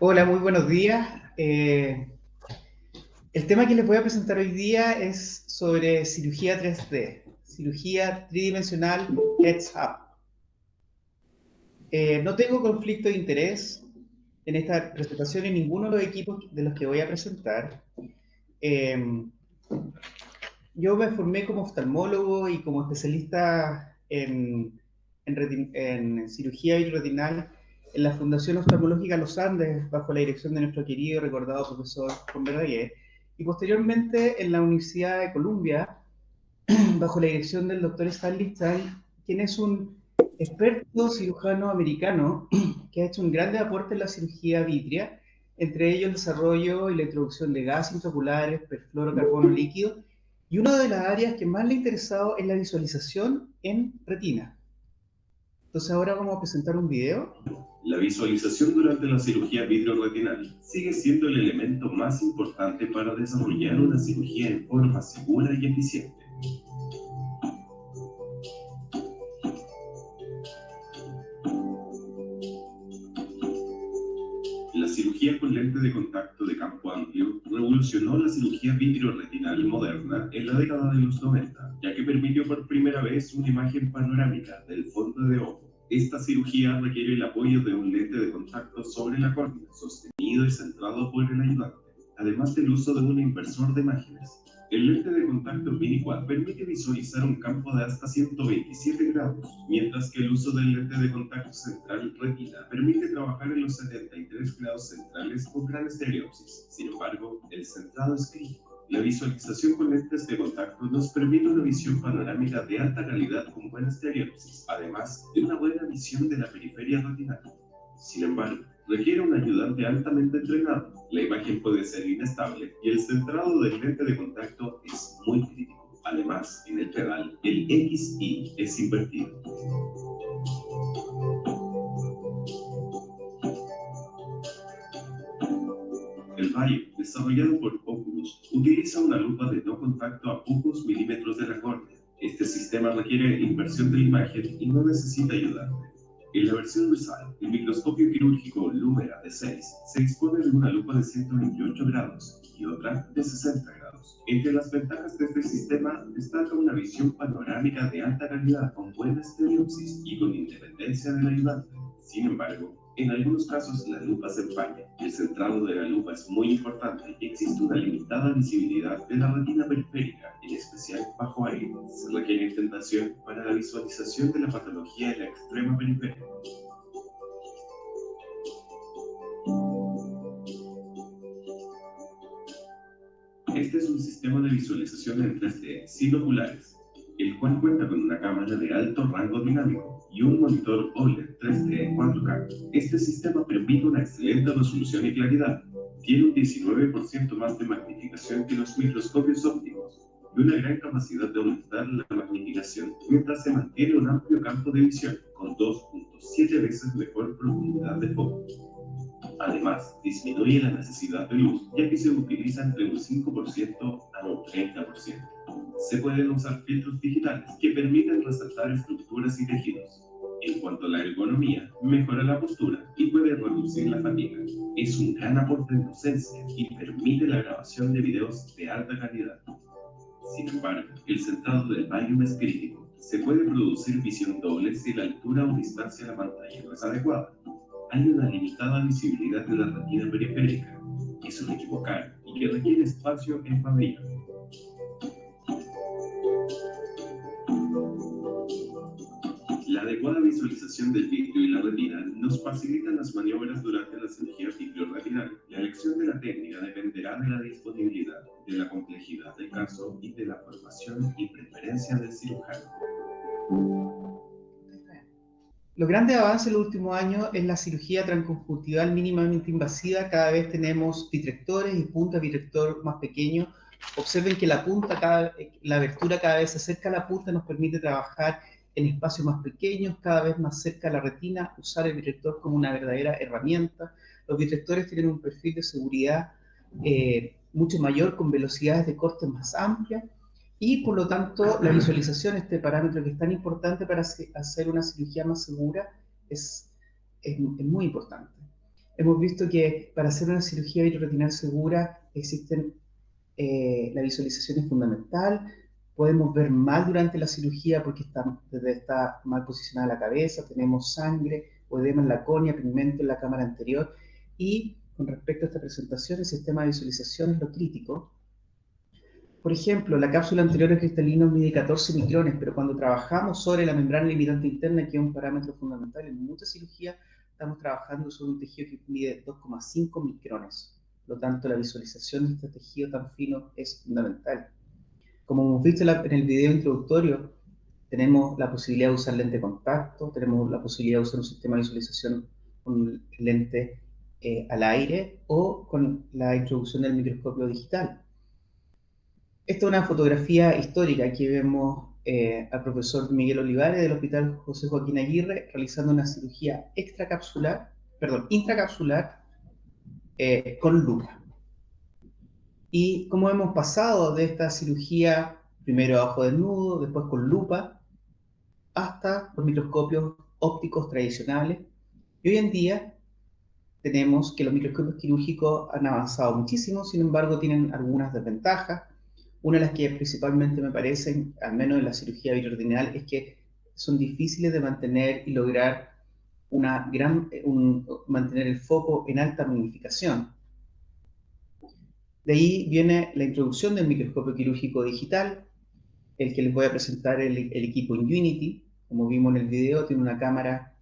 Hola, muy buenos días. El tema que les voy a presentar hoy día es sobre cirugía 3D, cirugía tridimensional heads-up. No tengo conflicto de interés en esta presentación en ninguno de los equipos de los que voy a presentar. Eh, yo me formé como oftalmólogo y como especialista en cirugía vitreoretinal en la Fundación Oftalmológica Los Andes, bajo la dirección de nuestro querido y recordado profesor Juan Verdaguer, y posteriormente en la Universidad de Columbia, bajo la dirección del doctor Stanley Stein, quien es un experto cirujano americano que ha hecho un grande aporte en la cirugía vitrea, entre ellos el desarrollo y la introducción de gases intraoculares, perfluorocarbono líquido, y una de las áreas que más le ha interesado es la visualización en retina. Entonces ahora vamos a presentar un video. La visualización durante la cirugía vitreoretinal sigue siendo el elemento más importante para desarrollar una cirugía en forma segura y eficiente. La cirugía con lente de contacto de campo amplio revolucionó la cirugía vitreoretinal moderna en la década de los 90, ya que permitió por primera vez una imagen panorámica del fondo de ojo. Esta cirugía requiere el apoyo de un lente de contacto sobre la córnea, sostenido y centrado por el ayudante, además del uso de un inversor de imágenes. El lente de contacto Mini-Quad permite visualizar un campo de hasta 127 grados, mientras que el uso del lente de contacto central retina permite trabajar en los 73 grados centrales con gran estereopsis. Sin embargo, el centrado es crítico. La visualización con lentes de contacto nos permite una visión panorámica de alta calidad con buena estereopsis, además de una buena visión de la periferia retinal. Sin embargo, requiere un ayudante altamente entrenado. La imagen puede ser inestable y el centrado del lente de contacto es muy crítico. Además, en el pedal, el XY es invertido. El rayo, desarrollado por Oculus, utiliza una lupa de no contacto a pocos milímetros de la córnea. Este sistema requiere inversión de la imagen y no necesita ayudante. En la versión Reside, el microscopio quirúrgico Lumera de 6 se dispone de una lupa de 128 grados y otra de 60 grados. Entre las ventajas de este sistema destaca una visión panorámica de alta calidad con buena estereopsis y con independencia del ayudante. Sin embargo, en algunos casos la lupa se empaña. El centrado de la lupa es muy importante y existe una limitada visibilidad de la retina periférica, en especial bajo aire. Se requiere intentación para la visualización de la patología en la extrema periferia. Este es un sistema de visualización en 3D sin oculares, el cual cuenta con una cámara de alto rango dinámico y un monitor OLED 3D en 4K. Este sistema permite una excelente resolución y claridad. Tiene un 19% más de magnificación que los microscopios ópticos y una gran capacidad de aumentar la magnificación mientras se mantiene un amplio campo de visión con 2.7 veces mejor profundidad de foco. Además, disminuye la necesidad de luz, ya que se utiliza entre un 5% a un 30%. Se pueden usar filtros digitales que permiten resaltar estructuras y tejidos. En cuanto a la ergonomía, mejora la postura y puede reducir la fatiga. Es un gran aporte en docencia y permite la grabación de videos de alta calidad. Sin embargo, el centrado del Valium es crítico. Se puede producir visión doble si la altura o distancia de la pantalla no es adecuada. Hay una limitada visibilidad de la retina periférica, que suele equivocar y que requiere espacio en pabellón. La adecuada visualización del vitrio y la retina nos facilitan las maniobras durante la cirugía vitreoretinal. La elección de la técnica dependerá de la disponibilidad, de la complejidad del caso y de la formación y preferencia del cirujano. Los grandes avances en los últimos años en la cirugía transconjuntival mínimamente invasiva. Cada vez tenemos vitrectores y puntas de vitrector más pequeños. Observen que la abertura cada vez se acerca a la punta, nos permite trabajar en espacios más pequeños, cada vez más cerca de la retina, usar el vitrector como una verdadera herramienta. Los vitrectores tienen un perfil de seguridad mucho mayor, con velocidades de corte más amplias, y por lo tanto la visualización, este parámetro que es tan importante para hacer una cirugía más segura, es muy importante. Hemos visto que para hacer una cirugía vitreoretinal segura existen, la visualización es fundamental. Podemos ver mal durante la cirugía porque está mal posicionada la cabeza, tenemos sangre o edema en la córnea, pigmento en la cámara anterior. Y con respecto a esta presentación, el sistema de visualización es lo crítico. Por ejemplo, la cápsula anterior cristalina mide 14 micrones, pero cuando trabajamos sobre la membrana limitante interna, que es un parámetro fundamental en muchas cirugías, estamos trabajando sobre un tejido que mide 2,5 micrones. Por lo tanto, la visualización de este tejido tan fino es fundamental. Como hemos visto en el video introductorio, tenemos la posibilidad de usar lente de contacto, tenemos la posibilidad de usar un sistema de visualización con lente al aire o con la introducción del microscopio digital. Esta es una fotografía histórica. Aquí vemos al profesor Miguel Olivares del Hospital José Joaquín Aguirre realizando una cirugía intracapsular con lupa. Y cómo hemos pasado de esta cirugía, primero a ojo desnudo, después con lupa, hasta los microscopios ópticos tradicionales. Y hoy en día tenemos que los microscopios quirúrgicos han avanzado muchísimo, sin embargo tienen algunas desventajas. Una de las que principalmente me parecen, al menos en la cirugía vitreoretinal, es que son difíciles de mantener y lograr mantener el foco en alta magnificación. De ahí viene la introducción del microscopio quirúrgico digital, el que les voy a presentar el equipo Inunity. Como vimos en el video, tiene una cámara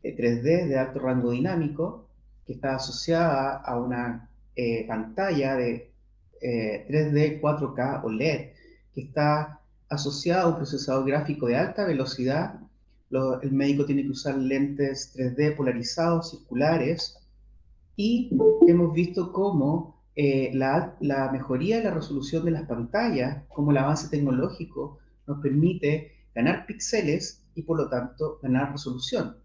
3D de alto rango dinámico que está asociada a una pantalla de 3D 4K OLED que está asociada a un procesador gráfico de alta velocidad. El médico tiene que usar lentes 3D polarizados circulares y hemos visto cómo la mejoría de la resolución de las pantallas, como el avance tecnológico nos permite ganar píxeles y por lo tanto ganar resolución.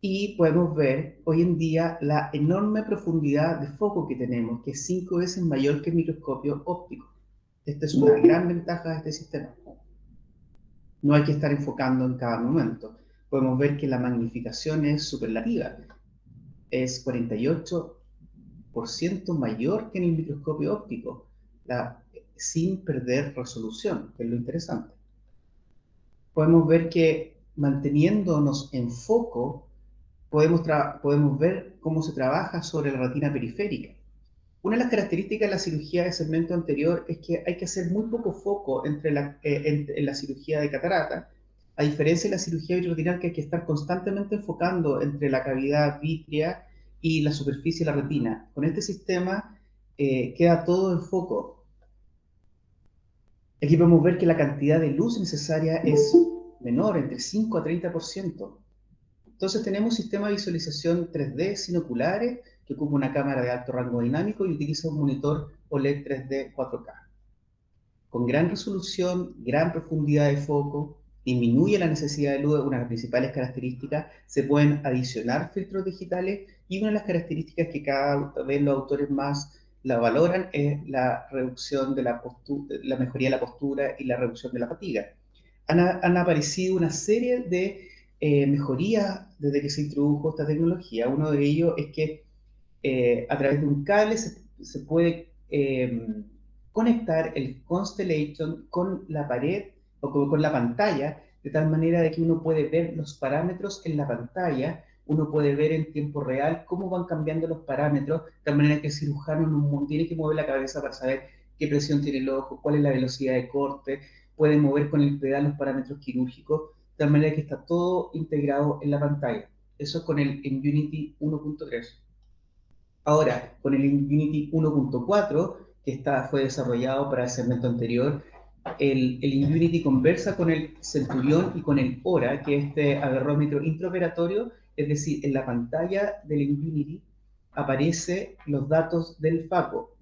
Y podemos ver hoy en día la enorme profundidad de foco que tenemos, que es 5 veces mayor que el microscopio óptico. Esta es una gran ventaja de este sistema. No hay que estar enfocando en cada momento. Podemos ver que la magnificación es superlativa. Es 48% mayor que en el microscopio óptico, sin perder resolución, que es lo interesante. Podemos ver que manteniéndonos en foco, podemos ver cómo se trabaja sobre la retina periférica. Una de las características de la cirugía de segmento anterior es que hay que hacer muy poco foco en la cirugía de catarata, a diferencia de la cirugía vitreoretinal que hay que estar constantemente enfocando entre la cavidad vítrea y la superficie de la retina. Con este sistema queda todo en foco. Aquí podemos ver que la cantidad de luz necesaria es menor, entre 5 a 30%. Entonces tenemos un sistema de visualización 3D sin oculares que ocupa una cámara de alto rango dinámico y utiliza un monitor OLED 3D 4K. Con gran resolución, gran profundidad de foco, disminuye la necesidad de luz, una de las principales características. Se pueden adicionar filtros digitales y una de las características que cada vez los autores más la valoran es la reducción de la mejoría de la postura y la reducción de la fatiga. Han aparecido una serie de mejorías desde que se introdujo esta tecnología. Uno de ellos es que a través de un cable se puede conectar el Constellation con la pared o con la pantalla, de tal manera de que uno puede ver los parámetros en la pantalla, uno puede ver en tiempo real cómo van cambiando los parámetros, de tal manera que el cirujano no tiene que mover la cabeza para saber qué presión tiene el ojo, cuál es la velocidad de corte, puede mover con el pedal los parámetros quirúrgicos, de tal manera que está todo integrado en la pantalla. Eso es con el Unity 1.3. Ahora, con el Unity 1.4, que fue desarrollado para el segmento anterior, el Unity conversa con el Centurión y con el Ora, que es este agarrómetro intraoperatorio, es decir, en la pantalla del Unity aparecen los datos del FACO,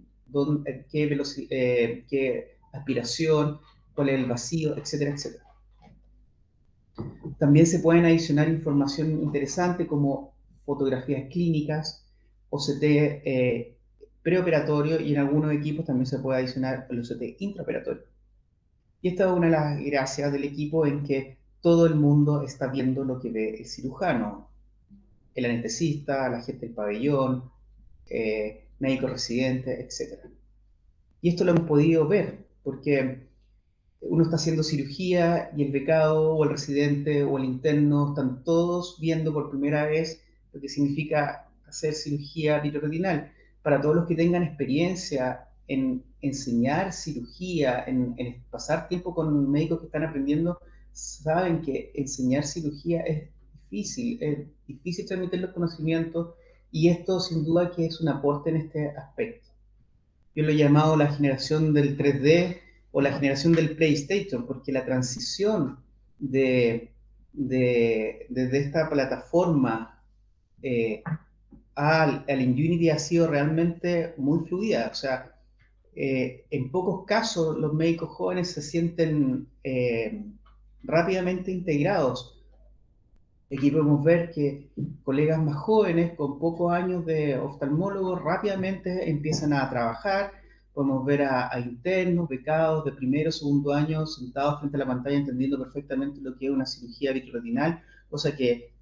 qué aspiración, cuál es el vacío, etcétera, etcétera. También se pueden adicionar información interesante como fotografías clínicas, OCT preoperatorio y en algunos equipos también se puede adicionar el OCT intraoperatorio. Y esta es una de las gracias del equipo en que todo el mundo está viendo lo que ve el cirujano. el anestesista, la gente del pabellón, médicos residentes, etc. Y esto lo hemos podido ver, porque uno está haciendo cirugía y el becado o el residente o el interno están todos viendo por primera vez lo que significa hacer cirugía vitreoretinal. Para todos los que tengan experiencia en enseñar cirugía, en pasar tiempo con médicos que están aprendiendo, saben que enseñar cirugía es difícil transmitir los conocimientos y esto sin duda que es un aporte en este aspecto. Yo lo he llamado la generación del 3D o la generación del PlayStation, porque la transición de esta plataforma eh, al Unity ha sido realmente muy fluida. O sea, en pocos casos los médicos jóvenes se sienten rápidamente integrados. Aquí podemos ver que colegas más jóvenes con pocos años de oftalmólogos rápidamente empiezan a trabajar. Podemos ver a internos, becados de primero o segundo año sentados frente a la pantalla entendiendo perfectamente lo que es una cirugía vitreoretinal, cosa que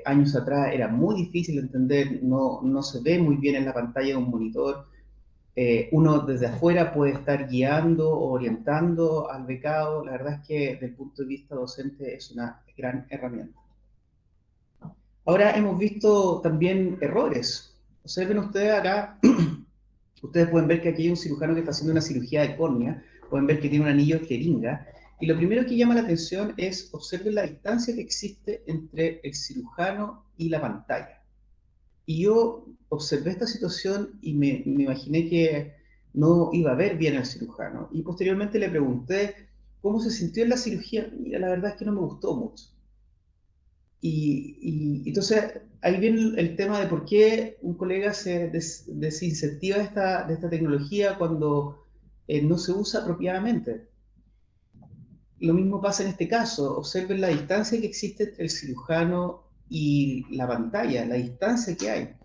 años atrás era muy difícil de entender, no se ve muy bien en la pantalla de un monitor. Uno desde afuera puede estar guiando o orientando al becado. La verdad es que desde el punto de vista docente es una gran herramienta. Ahora hemos visto también errores. Observen ustedes acá, ustedes pueden ver que aquí hay un cirujano que está haciendo una cirugía de córnea, pueden ver que tiene un anillo de jeringa, y lo primero que llama la atención es observen la distancia que existe entre el cirujano y la pantalla. Y yo observé esta situación y me imaginé que no iba a ver bien al cirujano. Y posteriormente le pregunté cómo se sintió en la cirugía. Mira, la verdad es que no me gustó mucho. Y entonces ahí viene el tema de por qué un colega se desincentiva de esta tecnología cuando no se usa apropiadamente. Lo mismo pasa en este caso. Observen la distancia que existe entre el cirujano y la pantalla, la distancia que hay.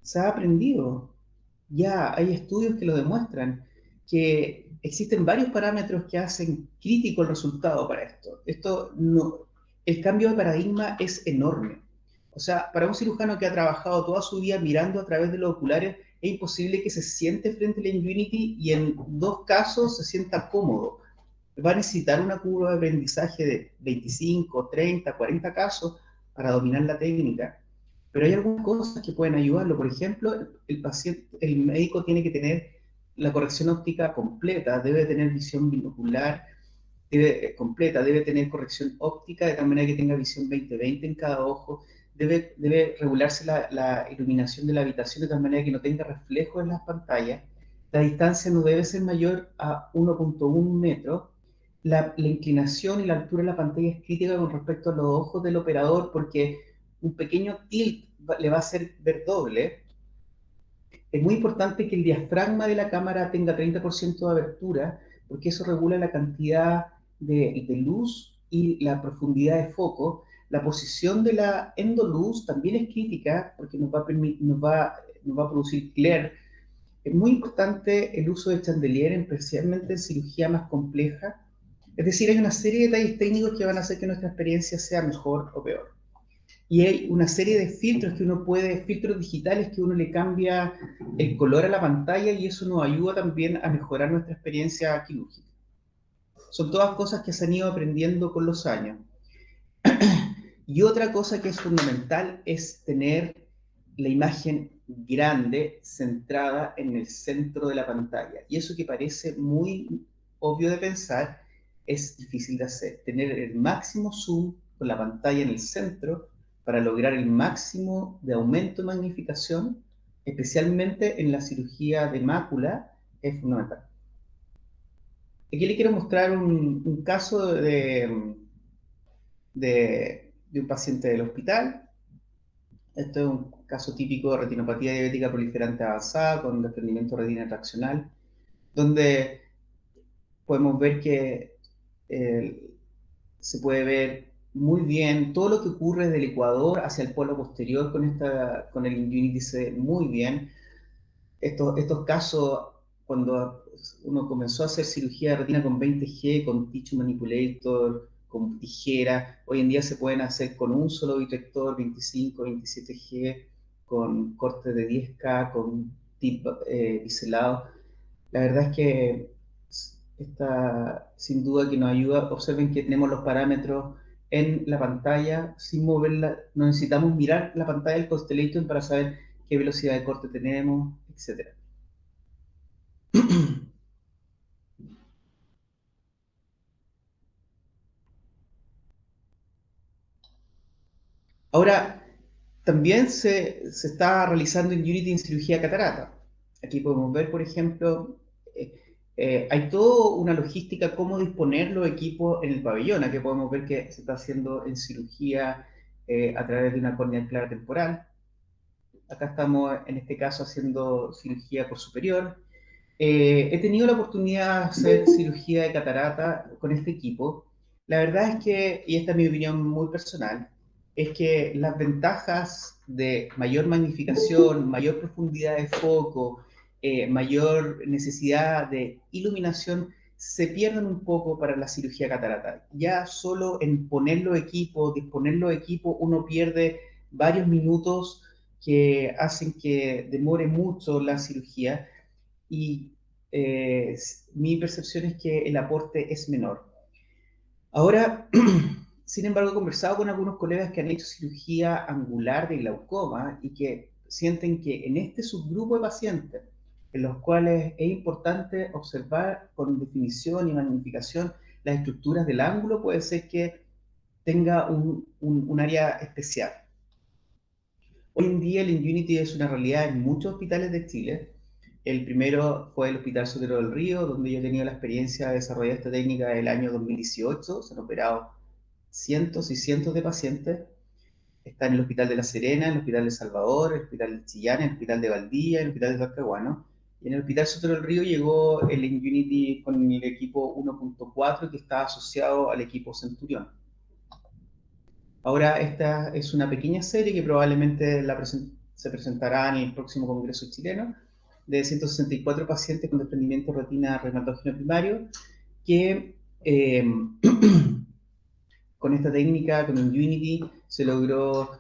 Se ha aprendido, ya hay estudios que lo demuestran, que existen varios parámetros que hacen crítico el resultado para esto. El cambio de paradigma es enorme. O sea, para un cirujano que ha trabajado toda su vida mirando a través de los oculares, es imposible que se siente frente al Unity y en dos casos se sienta cómodo. Va a necesitar una curva de aprendizaje de 25, 30, 40 casos para dominar la técnica. Pero hay algunas cosas que pueden ayudarlo. Por ejemplo, el paciente, el médico tiene que tener la corrección óptica completa, debe tener visión binocular completa, debe tener corrección óptica de tal manera que tenga visión 20/20 en cada ojo, debe regularse la iluminación de la habitación de tal manera que no tenga reflejo en las pantallas, la distancia no debe ser mayor a 1.1 metros, la inclinación y la altura de la pantalla es crítica con respecto a los ojos del operador porque un pequeño tilt le va a hacer ver doble. Es muy importante que el diafragma de la cámara tenga 30% de abertura, porque eso regula la cantidad de luz y la profundidad de foco. La posición de la endoluz también es crítica, porque nos va a producir glare. Es muy importante el uso de chandelier, especialmente en cirugía más compleja. Es decir, hay una serie de detalles técnicos que van a hacer que nuestra experiencia sea mejor o peor. Y hay una serie de filtros que uno puede, filtros digitales que uno le cambia el color a la pantalla y eso nos ayuda también a mejorar nuestra experiencia quirúrgica. Son todas cosas que se han ido aprendiendo con los años. Y otra cosa que es fundamental es tener la imagen grande, centrada en el centro de la pantalla. Y eso que parece muy obvio de pensar, es difícil de hacer. Tener el máximo zoom con la pantalla en el centro para lograr el máximo de aumento de magnificación, especialmente en la cirugía de mácula, es fundamental. Aquí le quiero mostrar un caso de un paciente del hospital. Esto es un caso típico de retinopatía diabética proliferante avanzada con desprendimiento de retina traccional, donde podemos ver que eh, se puede ver muy bien todo lo que ocurre del ecuador hacia el polo posterior con el Unity se ve muy bien. Estos casos, cuando uno comenzó a hacer cirugía de retina con 20G, con Tissue Manipulator, con tijera. Hoy en día se pueden hacer con un solo vitrector 25, 27G, con corte de 10K, con tip biselado. La verdad es que está sin duda que nos ayuda. Observen que tenemos los parámetros en la pantalla sin moverla. No necesitamos mirar la pantalla del Constellation para saber qué velocidad de corte tenemos, etc. Ahora, también se está realizando en Unity en cirugía catarata. Aquí podemos ver, por ejemplo, hay toda una logística cómo disponer los equipos en el pabellón. Aquí podemos ver que se está haciendo en cirugía a través de una córnea clara temporal. Acá estamos, en este caso, haciendo cirugía por superior. He tenido la oportunidad de hacer cirugía de catarata con este equipo. La verdad es que, y esta es mi opinión muy personal, es que las ventajas de mayor magnificación, mayor profundidad de foco, mayor necesidad de iluminación se pierden un poco para la cirugía catarata. Ya solo en poner los equipos, disponer los equipos, uno pierde varios minutos que hacen que demore mucho la cirugía y mi percepción es que el aporte es menor. Ahora, sin embargo, he conversado con algunos colegas que han hecho cirugía angular de glaucoma y que sienten que en este subgrupo de pacientes, en los cuales es importante observar con definición y magnificación las estructuras del ángulo, puede ser que tenga un área especial. Hoy en día el Inunity es una realidad en muchos hospitales de Chile. El primero fue el Hospital Sotero del Río, donde yo he tenido la experiencia de desarrollar esta técnica el año 2018. Se han operado cientos y cientos de pacientes. Está en el Hospital de La Serena, en el Hospital de Salvador, el Hospital de Chillán, el Hospital de Valdivia, el Hospital de Talcahuano. Y en el Hospital Sotero del Río llegó el Inunity con el equipo 1.4 que está asociado al equipo Centurión. Ahora esta es una pequeña serie que probablemente se presentará en el próximo Congreso chileno, de 164 pacientes con desprendimiento de retina reumatógeno primario, que con esta técnica, con Unity, se logró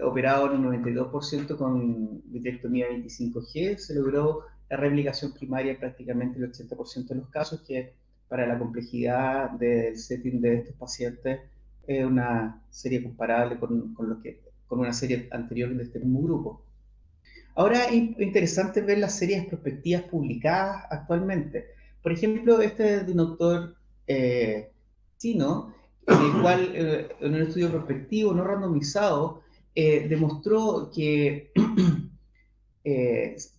operado en un 92% con vitrectomía 25G, se logró la reaplicación primaria prácticamente el 80% de los casos, que para la complejidad del setting de estos pacientes es una serie comparable con una serie anterior de este mismo grupo. Ahora es interesante ver las series prospectivas publicadas actualmente. Por ejemplo, este es de un autor chino, en el cual, en un estudio prospectivo no randomizado, demostró que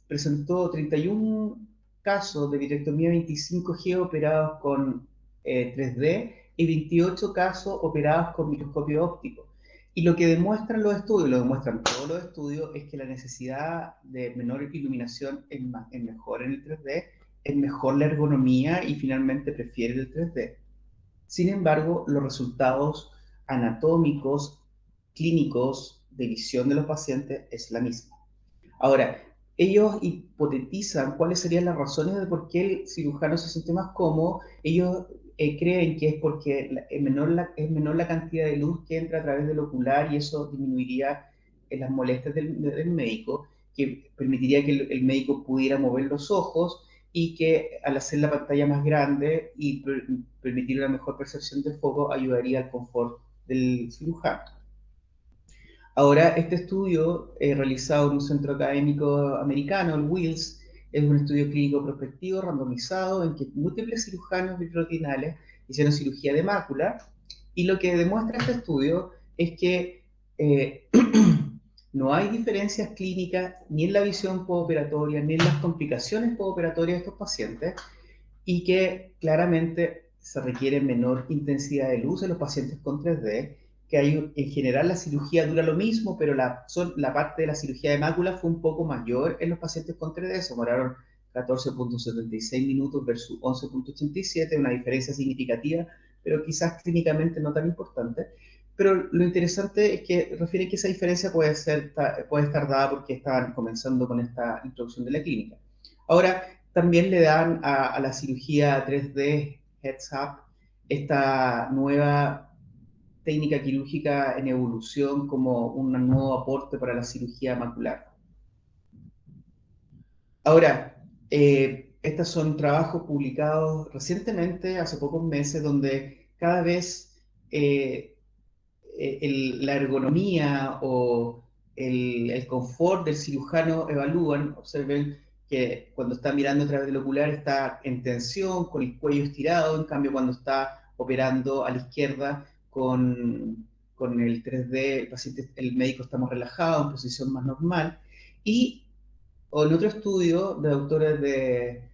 presentó 31 casos de vitrectomía 25G operados con 3D y 28 casos operados con microscopio óptico. Y lo que demuestran los estudios, lo demuestran todos los estudios, es que la necesidad de menor iluminación es mejor en el 3D, es mejor la ergonomía y finalmente prefieren el 3D. Sin embargo, los resultados anatómicos, clínicos, de visión de los pacientes es la misma. Ahora, ellos hipotetizan cuáles serían las razones de por qué el cirujano se siente más cómodo. Ellos creen que es porque es menor la cantidad de luz que entra a través del ocular y eso disminuiría las molestias del médico, que permitiría que el médico pudiera mover los ojos y que al hacer la pantalla más grande y permitir una mejor percepción del foco ayudaría al confort del cirujano. Ahora, este estudio, realizado en un centro académico americano, el Wills, es un estudio clínico prospectivo randomizado en que múltiples cirujanos vitreoretinales hicieron cirugía de mácula, y lo que demuestra este estudio es que no hay diferencias clínicas ni en la visión postoperatoria ni en las complicaciones postoperatorias de estos pacientes, y que claramente se requiere menor intensidad de luz en los pacientes con 3D, que en general la cirugía dura lo mismo, pero la parte de la cirugía de mácula fue un poco mayor en los pacientes con 3D, se demoraron 14.76 minutos versus 11.87, una diferencia significativa, pero quizás clínicamente no tan importante. Pero lo interesante es que refiere que esa diferencia puede estar dada porque estaban comenzando con esta introducción de la clínica. Ahora, también le dan a la cirugía 3D Heads Up esta nueva técnica quirúrgica en evolución como un nuevo aporte para la cirugía macular. Ahora, estos son trabajos publicados recientemente, hace pocos meses, donde cada vez la ergonomía o el confort del cirujano evalúan, observen que cuando está mirando a través del ocular está en tensión, con el cuello estirado, en cambio cuando está operando a la izquierda con el 3D, el paciente, el médico está más relajado, en posición más normal. Y o en otro estudio de autores de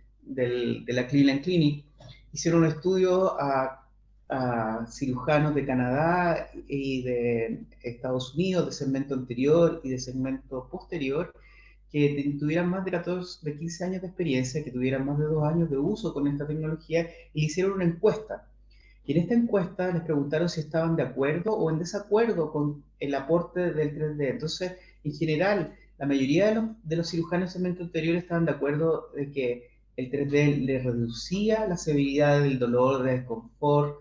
la Cleveland Clinic, hicieron un estudio a cirujanos de Canadá y de Estados Unidos, de segmento anterior y de segmento posterior, que tuvieran más de 14, de 15 años de experiencia, que tuvieran más de 2 años de uso con esta tecnología, y hicieron una encuesta. Y en esta encuesta les preguntaron si estaban de acuerdo o en desacuerdo con el aporte del 3D. Entonces, en general, la mayoría de los cirujanos de segmento anterior estaban de acuerdo de que el 3D le reducía la severidad del dolor, del desconfort,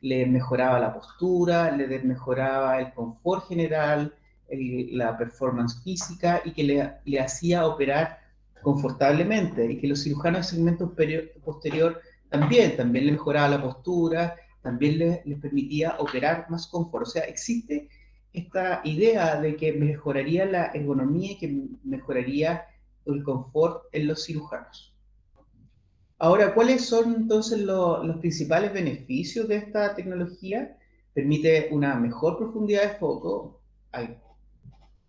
le mejoraba la postura, le mejoraba el confort general, la performance física y que le hacía operar confortablemente y que los cirujanos de segmento posterior también le mejoraba la postura, también les permitía operar más confort. O sea, existe esta idea de que mejoraría la ergonomía y que mejoraría el confort en los cirujanos. Ahora, ¿cuáles son entonces los principales beneficios de esta tecnología? Permite una mejor profundidad de foco,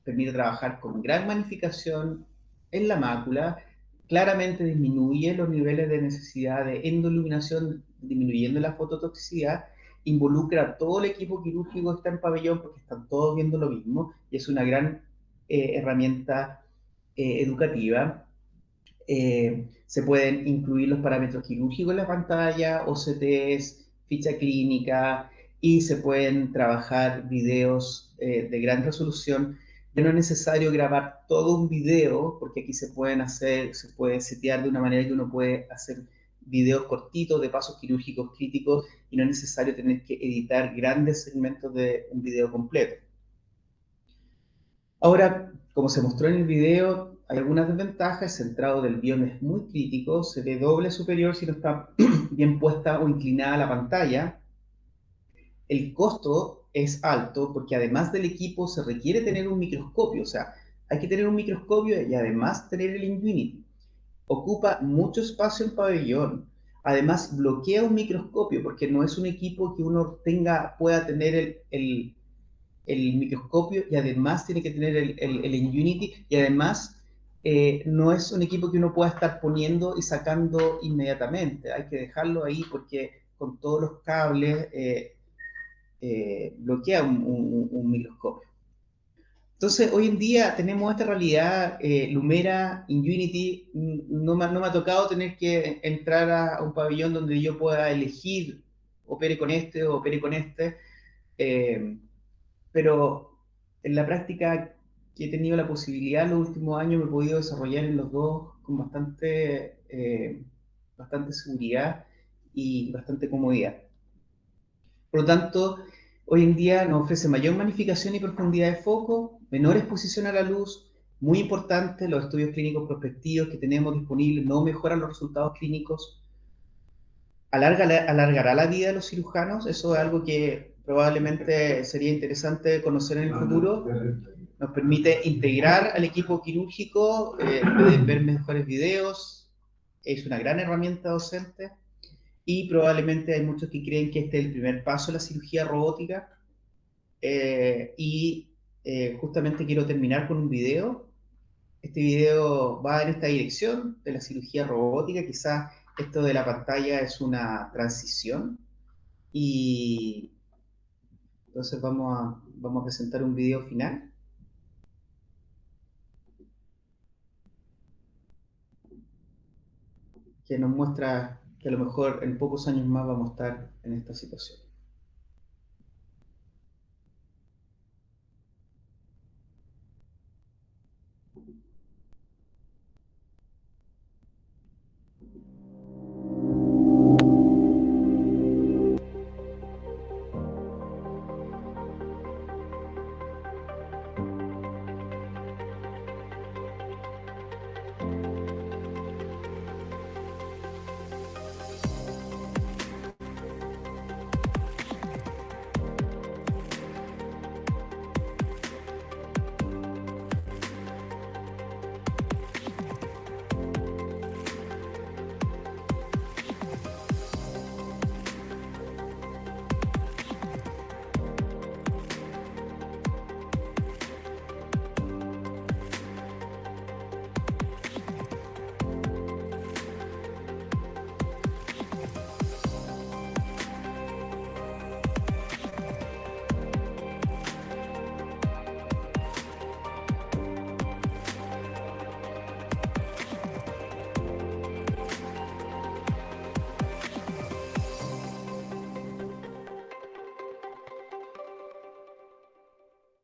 permite trabajar con gran magnificación en la mácula, claramente disminuye los niveles de necesidad de endoluminación, disminuyendo la fototoxicidad, involucra a todo el equipo quirúrgico que está en pabellón porque están todos viendo lo mismo y es una gran herramienta educativa. Se pueden incluir los parámetros quirúrgicos en la pantalla, OCTs, ficha clínica, y se pueden trabajar videos de gran resolución. Ya no es necesario grabar todo un video, porque aquí se puede setear de una manera que uno puede hacer videos cortitos de pasos quirúrgicos críticos y no es necesario tener que editar grandes segmentos de un video completo. Ahora, como se mostró en el video, hay algunas desventajas. El centrado del guión es muy crítico, se ve doble superior si no está bien puesta o inclinada la pantalla. El costo es alto porque además del equipo se requiere tener un microscopio, o sea, hay que tener un microscopio y además tener el Infinity. Ocupa mucho espacio en pabellón. Además, bloquea un microscopio porque no es un equipo que uno pueda tener el microscopio y además tiene que tener el Unity y además no es un equipo que uno pueda estar poniendo y sacando inmediatamente. Hay que dejarlo ahí porque con todos los cables bloquea un microscopio. Entonces, hoy en día tenemos esta realidad, Lumera, Inunity, no me ha tocado tener que entrar a un pabellón donde yo pueda elegir, opere con este o opere con este. Eh, pero en la práctica que he tenido la posibilidad en los últimos años me he podido desarrollar en los dos con bastante seguridad y bastante comodidad. Por lo tanto, hoy en día nos ofrece mayor magnificación y profundidad de foco, menor exposición a la luz, muy importante, los estudios clínicos prospectivos que tenemos disponibles no mejoran los resultados clínicos, alargará la vida de los cirujanos, eso es algo que probablemente sería interesante conocer en el futuro. Nos permite integrar al equipo quirúrgico, ver mejores videos, es una gran herramienta docente y probablemente hay muchos que creen que este es el primer paso de la cirugía robótica justamente quiero terminar con un video. Este video va en esta dirección de la cirugía robótica, quizás esto de la pantalla es una transición y entonces vamos a presentar un video final que nos muestra que a lo mejor en pocos años más vamos a estar en esta situación.